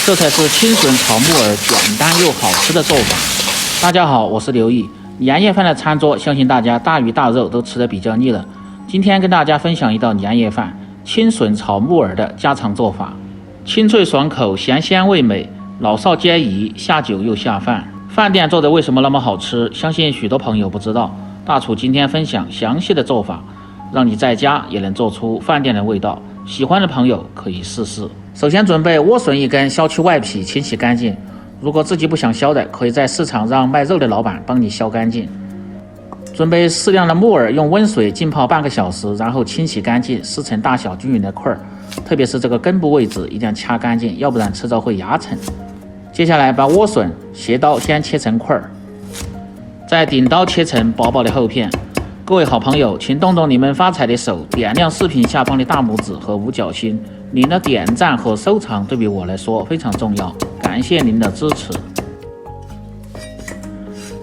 这才是清笋炒木耳简单又好吃的做法。大家好，我是刘毅。年夜饭的餐桌，相信大家大鱼大肉都吃得比较腻了。今天跟大家分享一道年夜饭清笋炒木耳的家常做法，清脆爽口，咸鲜味美，老少皆宜，下酒又下饭。饭店做的为什么那么好吃？相信许多朋友不知道。大厨今天分享详细的做法，让你在家也能做出饭店的味道。喜欢的朋友可以试试。首先准备莴笋1根，削去外皮，清洗干净。如果自己不想削的，可以在市场让卖肉的老板帮你削干净。准备适量的木耳，用温水浸泡半个小时，然后清洗干净，撕成大小均匀的块儿，特别是这个根部位置一定要掐干净，要不然吃着会牙疼。接下来把莴笋斜刀先切成块儿，再顶刀切成薄薄的厚片。各位好朋友，请动动你们发财的手，点亮视频下方的大拇指和五角星，您的点赞和收藏对比我来说非常重要，感谢您的支持。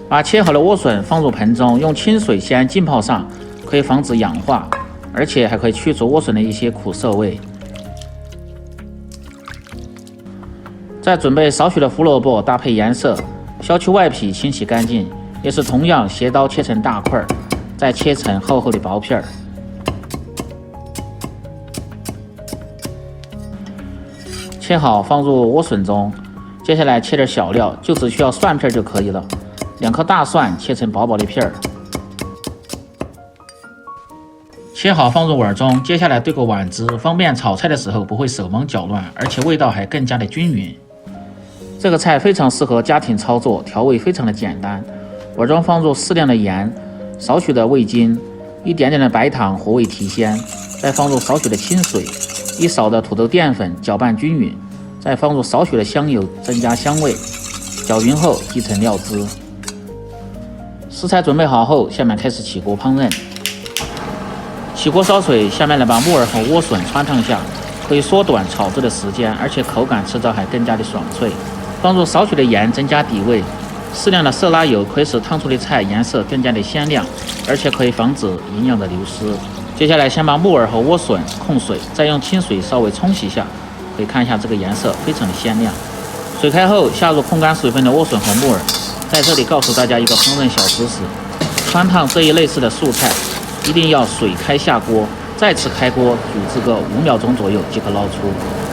把切好的莴笋放入盆中，用清水先浸泡上，可以防止氧化，而且还可以去除莴笋的一些苦涩味。再准备少许的胡萝卜搭配颜色，削去外皮，清洗干净，也是同样斜刀切成大块，再切成厚厚的薄片。切好放入莴笋中，接下来切点小料，就只需要蒜片就可以了。2颗大蒜切成薄薄的片儿，切好放入碗中。接下来兑个碗汁，方便炒菜的时候不会手忙脚乱，而且味道还更加的均匀。这个菜非常适合家庭操作，调味非常的简单。碗中放入适量的盐，少许的味精，一点点的白糖活味提鲜，再放入少许的清水，一勺的土豆淀粉，搅拌均匀，再放入少许的香油，增加香味，搅匀后提成料汁。食材准备好后，下面开始起锅烹饪。起锅烧水，下面来把木耳和莴笋穿烫下，可以缩短炒制的时间，而且口感吃着还更加的爽脆。放入少许的盐，增加底味。适量的色拉油可以使烫出的菜颜色更加的鲜亮，而且可以防止营养的流失。接下来先把木耳和莴笋控水，再用清水稍微冲洗一下，可以看一下这个颜色非常的鲜亮。水开后，下入控干水分的莴笋和木耳。在这里告诉大家一个烹饪小知识，穿烫这一类似的素菜，一定要水开下锅，再次开锅煮制个5秒钟左右即可捞出，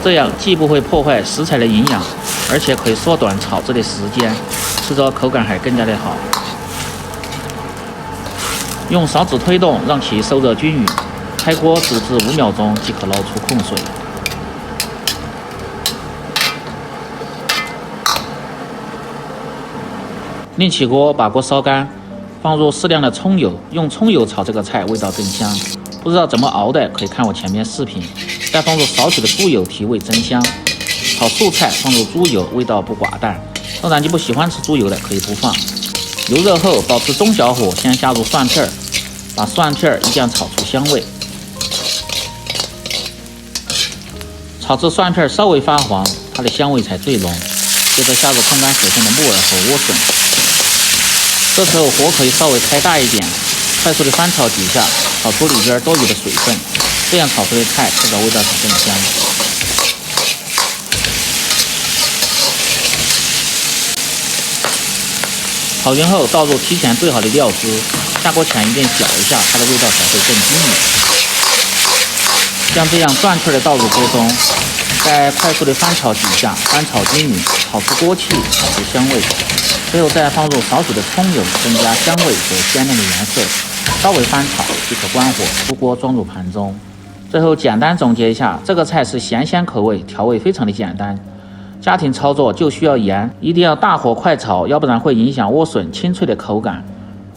这样既不会破坏食材的营养，而且可以缩短炒制的时间，吃着口感还更加的好。用勺子推动，让其受热均匀，开锅煮至5秒钟即可捞出控水。另起锅，把锅烧干，放入适量的葱油，用葱油炒这个菜味道更香。不知道怎么熬的，可以看我前面视频。再放入少许的猪油提味增香。炒素菜放入猪油，味道不寡淡。当然你不喜欢吃猪油的可以不放。油热后，保持中小火，先下入蒜片，把蒜片一定要炒出香味。炒至蒜片稍微发黄，它的香味才最浓。接着下入控干水分的木耳和莴笋。这时候火可以稍微开大一点，快速的翻炒几下，炒出里边多余的水分，这样炒出的菜吃着味道才更香。炒匀后倒入提前兑好的料汁，下锅前一定搅一下，它的味道才会更均匀。像这样转圈的倒入锅中，再快速的翻炒几下，翻炒均匀，炒出锅气，炒出香味。最后再放入少许的葱油，增加香味和鲜亮的颜色，稍微翻炒即可关火，出锅装入盘中。最后简单总结一下，这个菜是咸鲜口味，调味非常的简单，家庭操作就需要盐，一定要大火快炒，要不然会影响莴笋清脆的口感。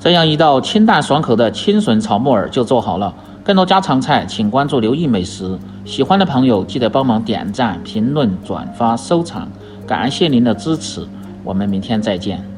这样一道清淡爽口的清笋炒木耳就做好了。更多家常菜请关注刘毅美食，喜欢的朋友记得帮忙点赞、评论、转发、收藏，感谢您的支持，我们明天再见。